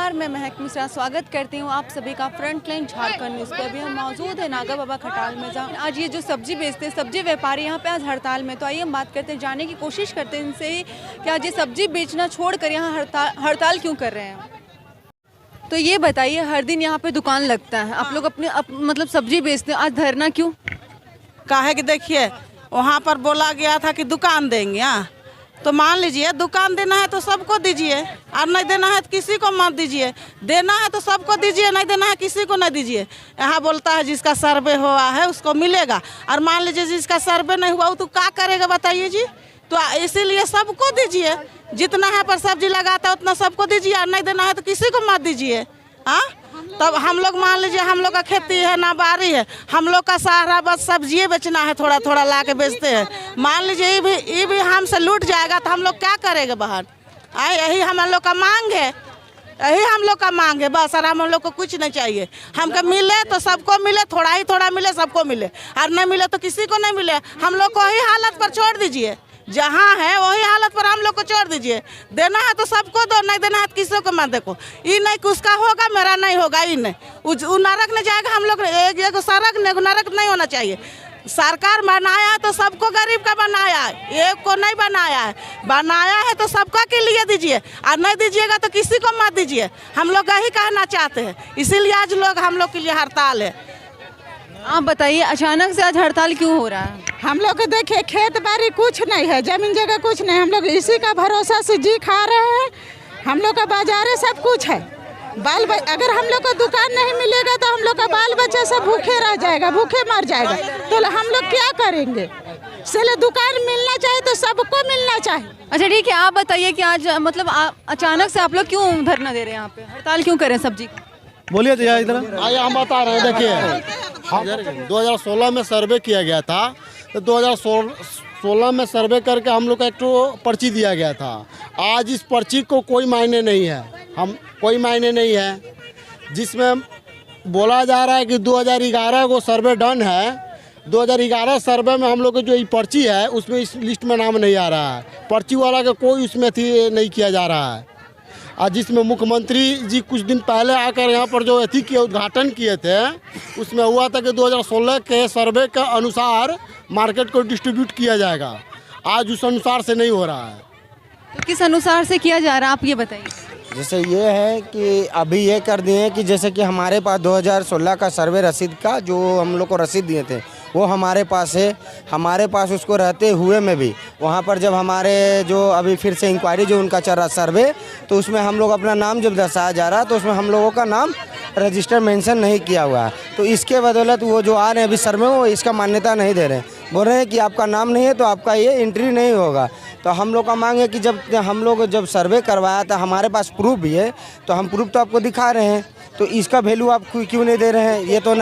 नमस्कार, मैं महक मिश्रा स्वागत करती हूँ आप सभी का फ्रंटलाइन झारखंड न्यूज़ पे। अभी हम मौजूद है नागा बाबा खटाल में, जहाँ आज ये जो सब्जी बेचते हैं सब्जी व्यापारी यहाँ पे आज हड़ताल में। तो आइए हम बात करते हैं, जानने की कोशिश करते हैं इनसे कि आज ये सब्जी बेचना छोड़कर यहाँ हड़ताल क्यों कर रहे हैं। तो ये बताइए, हर दिन यहाँ पे दुकान लगता है, आप लोग अपने मतलब सब्जी बेचते हैं, आज धरना क्यों? काहे कि देखिए वहाँ पर बोला गया था कि दुकान देंगे। हाँ, तो मान लीजिए दुकान देना है तो सबको दीजिए, और नहीं देना है तो किसी को मत दीजिए। देना है तो सबको दीजिए, नहीं देना है किसी को नहीं दीजिए। यहाँ बोलता है जिसका सर्वे हुआ है उसको मिलेगा, और मान लीजिए जिसका सर्वे नहीं हुआ वो तो क्या करेगा बताइए जी। तो इसीलिए सबको दीजिए, जितना है पर सब्जी लगाता है उतना सबको दीजिए, और नहीं देना है तो किसी को मत दीजिए। हाँ, तब हम लोग मान लीजिए हम लोग का खेती है ना बारी है, हम लोग का सहारा बस सब्जिए बेचना है, थोड़ा थोड़ा ला के बेचते हैं। मान लीजिए ये भी हमसे लूट जाएगा तो हम लोग क्या करेंगे बहन। यही हम लोग का मांग है, यही हम लोग का मांग है बस। और हम लोग को कुछ नहीं चाहिए, हमको मिले तो सबको मिले, थोड़ा ही थोड़ा मिले सबको मिले, और नहीं मिले तो किसी को नहीं मिले। हम लोग को वही हालत पर छोड़ दीजिए, जहाँ है वही हालत पर हम लोग को छोड़ दीजिए। देना है तो सबको दो, नहीं देना है तो किसी को मत। देखो ये नहीं कि उसका होगा मेरा नहीं होगा, ये नहीं वो नरक नहीं जाएगा। हम लोग एक सड़क नरक नहीं होना चाहिए। सरकार बनाया है तो सबको गरीब का बनाया है, एक को नहीं बनाया है। बनाया है तो सबका के लिए दीजिए, और नहीं दीजिएगा तो किसी को मत दीजिए। हम लोग यही कहना चाहते हैं, इसीलिए आज लोग हम लोग के लिए हड़ताल है। आप बताइए, अचानक से आज हड़ताल क्यों हो रहा है? हम लोग को देखिए खेत बाड़ी कुछ नहीं है, जमीन जगह कुछ नहीं, हम लोग इसी का भरोसा से जी खा रहे हैं। हम लोग का बाजारे सब कुछ है। अगर हम लोग को दुकान नहीं मिलेगा तो हम लोग का बाल बच्चा सब भूखे रह जाएगा, भूखे मर जाएगा। तो हम लोग क्या करेंगे? इसलिए दुकान मिलना चाहिए तो सबको मिलना चाहिए। अच्छा ठीक है, आप बताइए कि आज मतलब अचानक से आप लोग क्यों धरना दे रहे हैं, यहाँ पे हड़ताल क्यों करें सब्जी? बोलिए तो इधर आइए, हम बता रहे हैं। देखिए 2016 में सर्वे किया गया था, तो 2016 में सर्वे करके हम लोग का एक तो पर्ची दिया गया था। आज इस पर्ची को कोई मायने नहीं है, कोई मायने नहीं है। जिसमें बोला जा रहा है कि 2011 को सर्वे डन है, 2011 सर्वे में हम लोग की जो ये पर्ची है उसमें इस लिस्ट में नाम नहीं आ रहा है। पर्ची वाला का कोई उसमें नहीं किया जा रहा है। और जिसमें मुख्यमंत्री जी कुछ दिन पहले आकर यहाँ पर जो अथी के उद्घाटन किए थे, उसमें हुआ था कि 2016 के सर्वे के अनुसार मार्केट को डिस्ट्रीब्यूट किया जाएगा। आज उस अनुसार से नहीं हो रहा है। तो किस अनुसार से किया जा रहा है आप ये बताइए। जैसे ये है कि अभी ये कर दिए कि जैसे कि हमारे पास 2016 का सर्वे रसीद का जो हम लोग को रसीद दिए थे वो हमारे पास है। हमारे पास उसको रहते हुए में भी वहाँ पर जब हमारे जो अभी फिर से इंक्वायरी जो उनका चल रहा सर्वे, तो उसमें हम लोग अपना नाम जब दर्शाया जा रहा तो उसमें हम लोगों का नाम रजिस्टर मेंशन नहीं किया हुआ है। तो इसके बदौलत वो जो आ रहे हैं अभी सर्वे में वो इसका मान्यता नहीं दे रहे हैं, बोल रहे हैं कि आपका नाम नहीं है तो आपका ये एंट्री नहीं होगा। तो हम लोग का मांग है कि जब हम लोग जब सर्वे करवाया था हमारे पास प्रूफ भी है, तो हम प्रूफ तो आपको दिखा रहे हैं, तो इसका वैल्यू आप क्यों नहीं दे रहे हैं? ये तो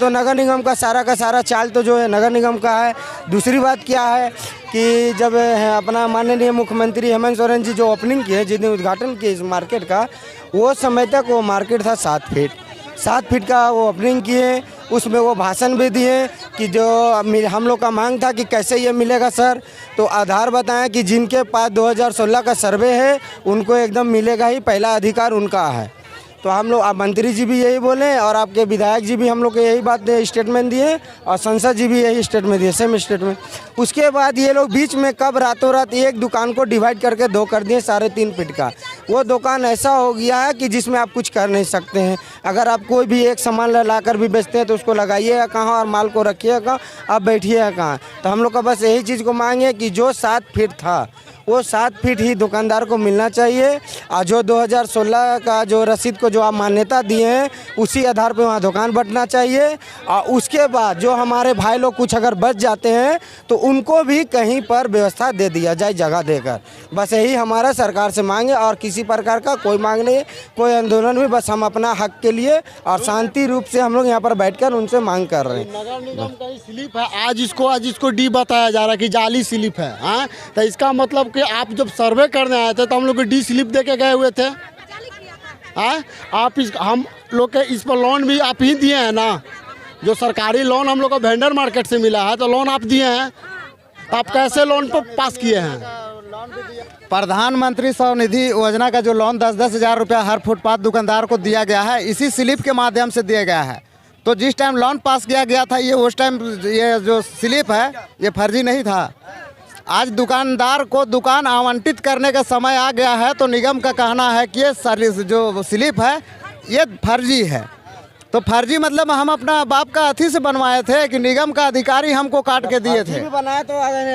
नगर निगम का सारा चाल तो जो है नगर निगम का है। दूसरी बात क्या है कि जब अपना माननीय मुख्यमंत्री हेमंत सोरेन जी जो ओपनिंग किए, जिस दिन उद्घाटन किए इस मार्केट का, वो समय तक वो मार्केट था 7 फीट का वो ओपनिंग किए। उसमें वो भाषण भी दिए कि जो हम लोग का मांग था कि कैसे ये मिलेगा सर, तो आधार बताएं कि जिनके पास 2016 का सर्वे है उनको एकदम मिलेगा ही, पहला अधिकार उनका है। तो हम लोग मंत्री जी भी यही बोले और आपके विधायक जी भी हम लोग को यही बात स्टेटमेंट दिए, और संसद जी भी यही स्टेटमेंट दिए, सेम स्टेटमेंट। उसके बाद ये लोग बीच में कब रातों रात एक दुकान को डिवाइड करके 2 कर दिए 3.5 फीट का। वो दुकान ऐसा हो गया है कि जिसमें आप कुछ कर नहीं सकते हैं। अगर आप कोई भी एक सामान ला कर भी बेचते हैं तो उसको लगाइएगा कहाँ और माल को रखिएगा कहाँ, आप बैठिएगा कहाँ। तो हम लोग का बस यही चीज़ को मांगे कि जो 7 फीट था वो 7 फीट ही दुकानदार को मिलना चाहिए, और जो 2016 का जो रसीद को जो आप मान्यता दिए हैं उसी आधार पे वहाँ दुकान बंटना चाहिए। और उसके बाद जो हमारे भाई लोग कुछ अगर बच जाते हैं तो उनको भी कहीं पर व्यवस्था दे दिया जाए जगह देकर। बस यही हमारा सरकार से मांग है, और किसी प्रकार का कोई मांग नहीं है, कोई आंदोलन भी। बस हम अपना हक के लिए और शांति रूप से हम लोग यहाँ पर बैठकर उनसे मांग कर रहे हैं। नगर निगम का ही स्लिप है, आज इसको डी बताया जा रहा है कि जाली स्लिप है। हाँ, तो इसका मतलब कि आप जब सर्वे करने आए थे तो हम लोग को डी स्लिप दे के गए हुए थे। हाँ, हम लोग के इस पर लोन भी आप ही दिए हैं ना, जो सरकारी लोन हम लोग को वेंडर मार्केट से मिला है, तो लोन आप दिए हैं, आप कैसे लोन पर पास किए हैं? प्रधानमंत्री स्वनिधि योजना का जो लोन 10-10 हज़ार रुपया हर फुटपाथ दुकानदार को दिया गया है, इसी स्लिप के माध्यम से दिया गया है। तो जिस टाइम लोन पास किया गया था, ये उस टाइम ये जो स्लिप है ये फर्जी नहीं था। आज दुकानदार को दुकान आवंटित करने का समय आ गया है, तो निगम का कहना है कि ये जो स्लिप है ये फर्जी है। तो फर्जी मतलब हम अपना बाप का अथी से बनवाए थे कि निगम का अधिकारी हमको काट के दिए थे। बनाया तो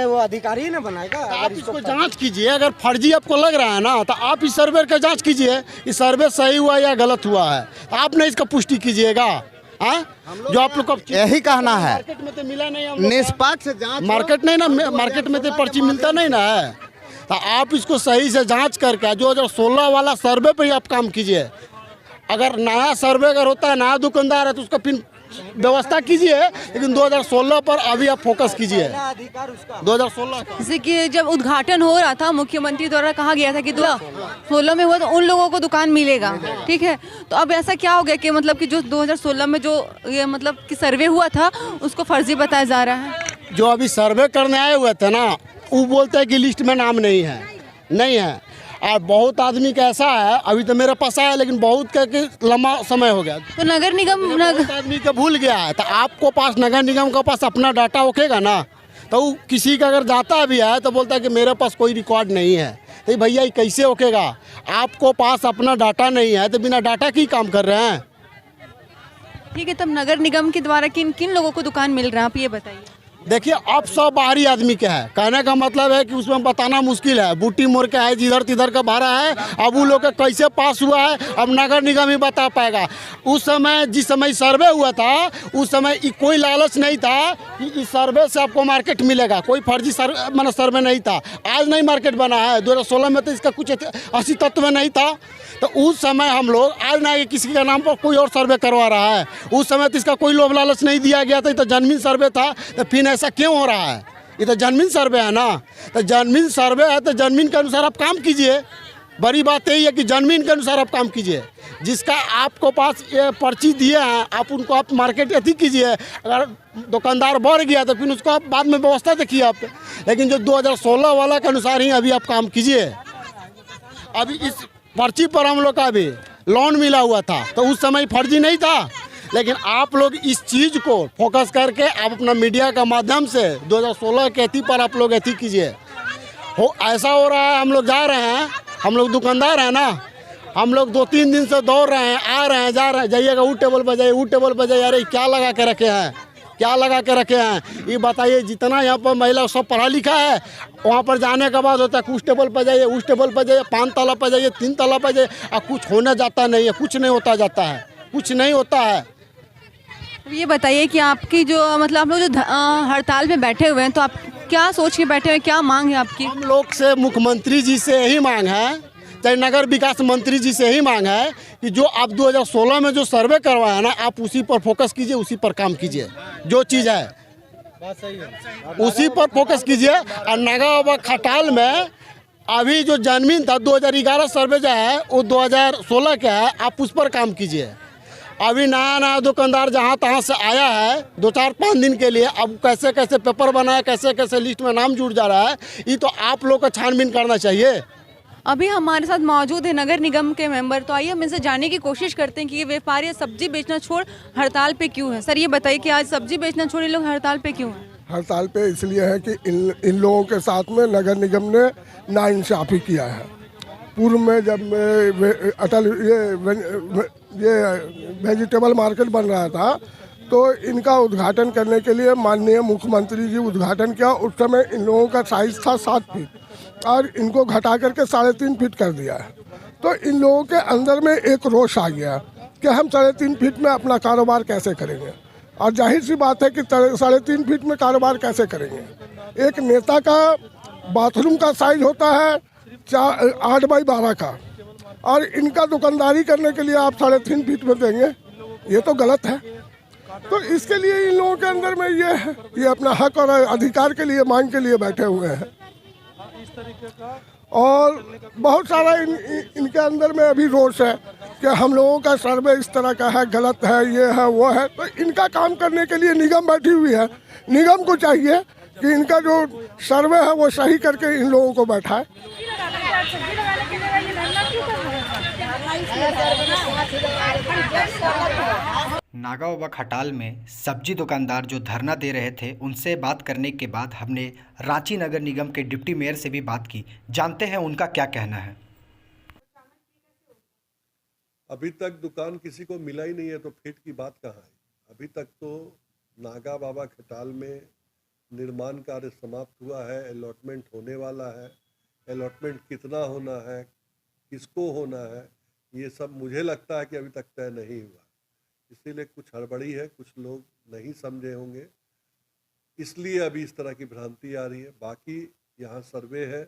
वो अधिकारी ने बनाएगा। आप इसको जांच कीजिए, अगर फर्जी आपको लग रहा है ना तो आप इस सर्वे का जांच कीजिए, इस सर्वे सही हुआ या गलत हुआ है, तो आपने इसका पुष्टि कीजिएगा। जो आप लोग को यही कहना है, मार्केट में तो मिला नहीं, हम लोग निष्पक्ष जांच। मार्केट नहीं ना, मार्केट में तो पर्ची मिलता नहीं ना है। तो आप इसको सही से जांच करके 2016 वाला सर्वे पे ही आप काम कीजिए। अगर नया सर्वे अगर होता है, नया दुकानदार है, तो उसका फिर व्यवस्था कीजिए, लेकिन 2016 पर अभी आप फोकस कीजिए। 2016 जैसे कि जब उद्घाटन हो रहा था, मुख्यमंत्री द्वारा कहा गया था कि 2016 में हुआ तो उन लोगों को दुकान मिलेगा, ठीक है। तो अब ऐसा क्या हो गया कि मतलब कि जो 2016 में जो ये मतलब कि सर्वे हुआ था उसको फर्जी बताया जा रहा है। जो अभी सर्वे करने आए हुए थे ना, वो बोलते हैं कि लिस्ट में नाम नहीं है। और बहुत आदमी का ऐसा है, अभी तो मेरे पास आया, लेकिन बहुत का कि लंबा समय हो गया, तो नगर निगम बहुत आदमी का भूल गया है। तो आपको पास नगर निगम के पास अपना डाटा होखेगा ना, तो वो किसी का अगर जाता भी है तो बोलता है कि मेरे पास कोई रिकॉर्ड नहीं है। तो भैया ये कैसे होखेगा? आपको पास अपना डाटा नहीं है तो बिना डाटा की काम कर रहे हैं। ठीक है, तब नगर निगम के द्वारा किन किन लोगों को दुकान मिल रहा है, आप ये बताइए। देखिए, अब सब बाहरी आदमी के है, कहने का मतलब है कि उसमें बताना मुश्किल है। बूटी मोड़ के है, जिधर तिधर का भाड़ा है, अब वो लोग का कैसे पास हुआ है अब नगर निगम ही बता पाएगा। उस समय जिस समय सर्वे हुआ था, उस समय कोई लालच नहीं था कि इस सर्वे से आपको मार्केट मिलेगा, कोई फर्जी सर्वे नहीं था। आज नहीं मार्केट बना है, 2016 में तो इसका कुछ ऐसी तत्व नहीं था। तो उस समय हम लोग, आज ना किसी के नाम पर कोई और सर्वे करवा रहा है, उस समय तो इसका कोई लोभ लालच नहीं दिया गया था। ये तो जनमीन सर्वे था, तो फिर ऐसा क्यों हो रहा है? ये तो जनमीन सर्वे है ना, तो जनमीन सर्वे है तो जनमीन के अनुसार आप काम कीजिए। बड़ी बात यही है कि जनमीन के अनुसार आप काम कीजिए। जिसका आपको पास ये पर्ची दिए हैं, आप उनको आप मार्केट अथी कीजिए। अगर दुकानदार बढ़ गया तो फिर उसको आप बाद में व्यवस्था देखिए आप, लेकिन जो 2016 वाला के अनुसार ही अभी आप काम कीजिए। अभी इस पर्ची पर हम लोग का भी लोन मिला हुआ था, तो उस समय फर्जी नहीं था। लेकिन आप लोग इस चीज़ को फोकस करके आप अपना मीडिया का माध्यम से 2016 के अथी पर आप लोग अथी कीजिए। ऐसा हो रहा है, हम लोग जा रहे हैं, हम लोग दुकानदार हैं ना, हम लोग 2-3 दिन से दौड़ रहे हैं, आ रहे हैं, जा रहे हैं, जाइएगा वो टेबल पर जाइए, वो टेबल पर जाइए। अरे क्या लगा के रखे हैं, क्या लगा के रखे हैं ये बताइए। जितना यहाँ पर महिला सब पढ़ा लिखा है, वहाँ पर जाने के बाद होता है उस टेबल पर जाइए, उस टेबल पर जाइए, 5 ताला पर जाइए, 3 ताला पर जाइए, और कुछ होने जाता नहीं है, कुछ नहीं होता जाता है, कुछ नहीं होता है। ये बताइए कि आपकी जो मतलब आप लोग जो हड़ताल पे बैठे हुए हैं, तो आप क्या सोच के बैठे हुए हैं, क्या मांग है आपकी? हम लोग से मुख्यमंत्री जी से यही मांग है, चाहे नगर विकास मंत्री जी से यही मांग है कि जो आप 2016 में जो सर्वे करवाया ना, आप उसी पर फोकस कीजिए, उसी पर काम कीजिए। जो चीज़ है उसी पर फोकस कीजिए। और नगर खटाल में अभी जो जमीन था 2011 सर्वे जो है वो 2016 का है, आप उस पर काम कीजिए। अभी नया दुकानदार जहाँ तहाँ से आया है 2-4-5 दिन के लिए, अब कैसे कैसे पेपर बनाया, कैसे कैसे लिस्ट में नाम जुड़ जा रहा है, ये तो आप लोग को छानबीन करना चाहिए। अभी हमारे साथ मौजूद है नगर निगम के मेंबर, तो आइए हम इनसे जानने की कोशिश करते हैं कि ये व्यापारी सब्जी बेचना छोड़ हड़ताल पे क्यों है। सर ये बताइए कि आज सब्जी बेचना छोड़ ये लोग हड़ताल पे क्यों हैं? हड़ताल पे इसलिए है कि इन लोगों के साथ में नगर निगम ने नाइंसाफ़ी किया है। पूर्व में जब अटल ये वेजिटेबल मार्केट बन रहा था, तो इनका उद्घाटन करने के लिए माननीय मुख्यमंत्री जी उद्घाटन किया। उस समय इन लोगों का साइज़ था 7 फीट और इनको घटा करके 3.5 फीट कर दिया है। तो इन लोगों के अंदर में एक रोष आ गया कि हम 3.5 फीट में अपना कारोबार कैसे करेंगे, और जाहिर सी बात है कि 3.5 फीट में कारोबार कैसे करेंगे। एक नेता का बाथरूम का साइज होता है 8 बाई 12 का, और इनका दुकानदारी करने के लिए आप 3.5 फीट में देंगे, ये तो गलत है। तो इसके लिए इन लोगों के अंदर में ये अपना हक और अधिकार के लिए मांग के लिए बैठे हुए हैं। और बहुत सारा इनके अंदर में अभी रोष है कि हम लोगों का सर्वे इस तरह का है, गलत है, ये है वो है। तो इनका काम करने के लिए निगम बैठी हुई है। निगम को चाहिए कि इनका जो सर्वे है वो सही करके इन लोगों को बैठाए। नागाबाबा खटाल में सब्जी दुकानदार जो धरना दे रहे थे उनसे बात करने के बाद हमने रांची नगर निगम के डिप्टी मेयर से भी बात की। जानते हैं उनका क्या कहना है। अभी तक दुकान किसी को मिला ही नहीं है तो फिट की बात कहाँ है। अभी तक तो नागाबाबा खटाल में निर्माण कार्य समाप्त हुआ है, अलॉटमेंट होने वाला है। अलॉटमेंट कितना होना है, किसको होना है, ये सब मुझे लगता है कि अभी तक तय नहीं हुआ। इसीलिए कुछ हड़बड़ी है, कुछ लोग नहीं समझे होंगे, इसलिए अभी इस तरह की भ्रांति आ रही है। बाकी यहाँ सर्वे है,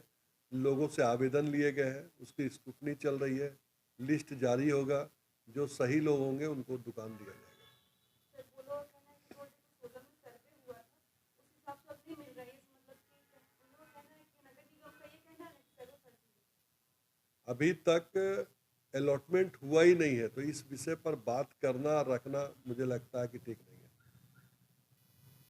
लोगों से आवेदन लिए गए हैं, उसकी स्क्रूटनी चल रही है, लिस्ट जारी होगा, जो सही लोग होंगे उनको दुकान दिया जाएगा। अभी तक अलॉटमेंट हुआ ही नहीं है तो इस विषय पर बात करना रखना मुझे लगता है कि ठीक नहीं है।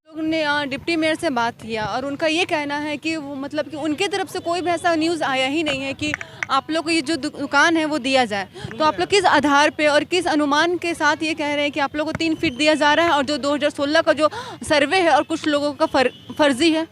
लोगों ने डिप्टी मेयर से बात किया और उनका ये कहना है कि वो मतलब कि उनके तरफ से कोई भी ऐसा न्यूज़ आया ही नहीं है कि आप लोग को ये जो दुकान है वो दिया जाए। तो आप लोग किस आधार पे और किस अनुमान के साथ ये कह रहे हैं कि आप लोगों को 3 फीट दिया जा रहा है और जो 2016 का जो सर्वे है और कुछ लोगों का फर्जी है?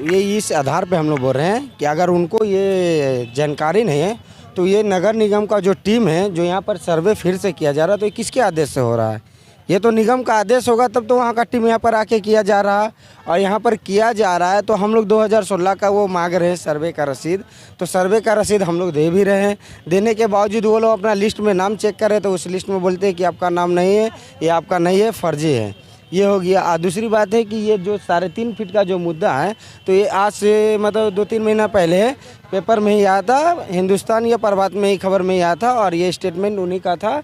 ये इस आधार पे हम लोग बोल रहे हैं कि अगर उनको ये जानकारी नहीं है तो ये नगर निगम का जो टीम है जो यहाँ पर सर्वे फिर से किया जा रहा है तो ये किसके आदेश से हो रहा है? ये तो निगम का आदेश होगा तब तो वहाँ का टीम यहाँ पर आके किया जा रहा है और यहाँ पर किया जा रहा है। तो हम लोग 2016 का वो मांग रहे हैं सर्वे का रसीद, तो सर्वे का रसीद हम लोग दे भी रहे हैं। देने के बावजूद वो लोग अपना लिस्ट में नाम चेक कर रहे तो उस लिस्ट में बोलते हैं कि आपका नाम नहीं है, ये आपका नहीं है, फर्जी है। ये हो गया। दूसरी बात है कि ये जो 3.5 फीट का जो मुद्दा है तो ये आज से मतलब 2-3 महीना पहले पेपर में ही आया था, हिंदुस्तान या प्रभात में ही खबर में ही आया था और ये स्टेटमेंट उन्हीं का था,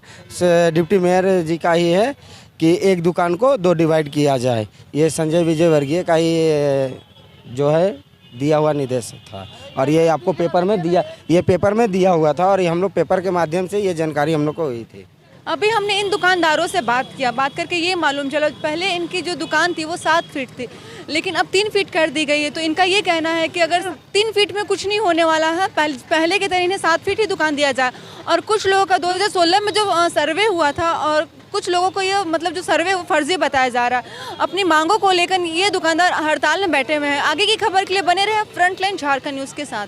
डिप्टी मेयर जी का ही है कि एक दुकान को 2 डिवाइड किया जाए। ये संजय विजय वर्गीय का ही जो है दिया हुआ निर्देश था और ये आपको पेपर में दिया हुआ था और ये हम लोग पेपर के माध्यम से ये जानकारी हम लोग को हुई थी। अभी हमने इन दुकानदारों से बात करके ये मालूम चला, पहले इनकी जो दुकान थी वो 7 फीट थी लेकिन अब 3 फीट कर दी गई है। तो इनका ये कहना है कि अगर 3 फीट में कुछ नहीं होने वाला है, पहले की तरह इन्हें 7 फीट ही दुकान दिया जाए। और कुछ लोगों का 2016 में जो सर्वे हुआ था और कुछ लोगों को ये मतलब जो सर्वे वो फर्जी बताया जा रहा है। अपनी मांगों को लेकर ये दुकानदार हड़ताल में बैठे हुए हैं। आगे की खबर के लिए बने रहे फ्रंटलाइन झारखंड न्यूज़ के साथ।